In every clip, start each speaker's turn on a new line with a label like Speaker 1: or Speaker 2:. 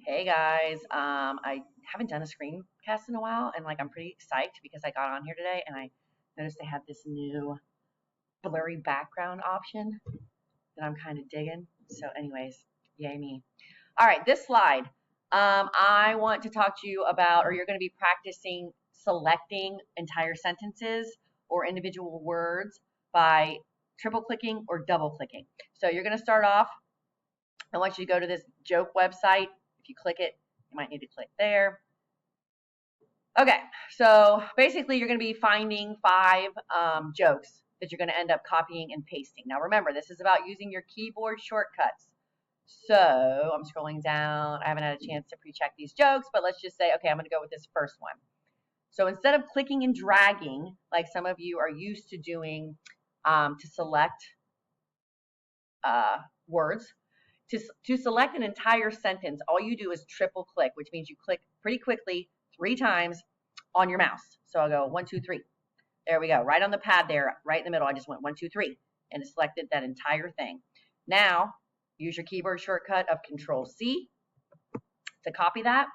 Speaker 1: Hey guys, I haven't done a screencast in a while, and I'm pretty psyched because I got on here today and I noticed they have this new blurry background option that I'm kind of digging. So, anyways, yay me. All right, this slide, I want to talk to you about, or you're going to be practicing selecting entire sentences or individual words by triple clicking or double clicking. So, you're going to start off. I want you to go to this joke website. If you click it, you might need to click there. Okay, so basically you're going to be finding 5 jokes that you're going to end up copying and pasting. Now remember, this is about using your keyboard shortcuts. So I'm scrolling down. I haven't had a chance to pre-check these jokes, but let's just say, okay, I'm going to go with this first one. So instead of clicking and dragging, like some of you are used to doing to select words, to select an entire sentence, all you do is triple click, which means you click pretty quickly 3 times on your mouse. So I'll go 1, 2, 3. There we go. Right on the pad there, right in the middle. I just went 1, 2, 3 and it selected that entire thing. Now, use your keyboard shortcut of Control C to copy that.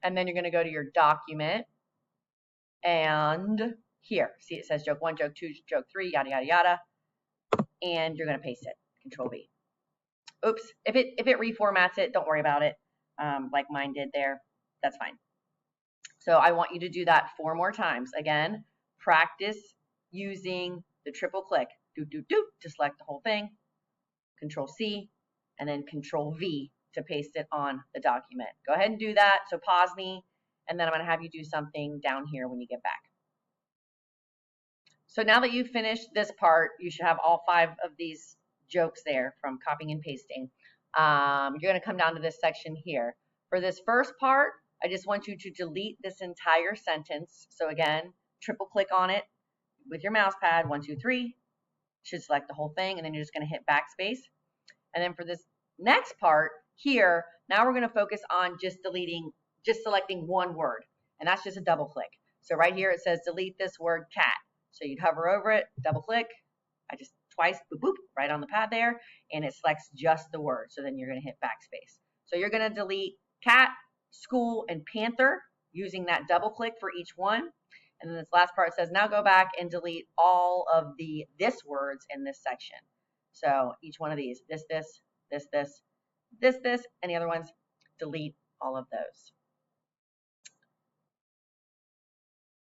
Speaker 1: And then you're going to go to your document. And here, see it says joke 1, joke 2, joke 3, yada, yada, yada. And you're going to paste it. Control V. Oops, if it reformats it, don't worry about it, like mine did there. That's fine. So I want you to do that 4 more times. Again, practice using the triple click, to select the whole thing, Control C, and then Control V to paste it on the document. Go ahead and do that. So pause me, and then I'm going to have you do something down here when you get back. So now that you've finished this part, you should have all 5 of these jokes there from copying and pasting. You're going to come down to this section here. For this first part, I just want you to delete this entire sentence. So again, triple click on it with your mouse pad, 1, 2, 3, should select the whole thing, and then you're just going to hit backspace. And then for this next part here, now we're going to focus on just selecting one word, and that's just a double click. So right here it says delete this word cat. So you'd hover over it, double click, twice, boop, boop, right on the pad there, and it selects just the word. So then you're going to hit backspace. So you're going to delete cat, school, and panther using that double click for each one. And then this last part says, now go back and delete all of the this words in this section. So each one of these, this, and the other ones, delete all of those.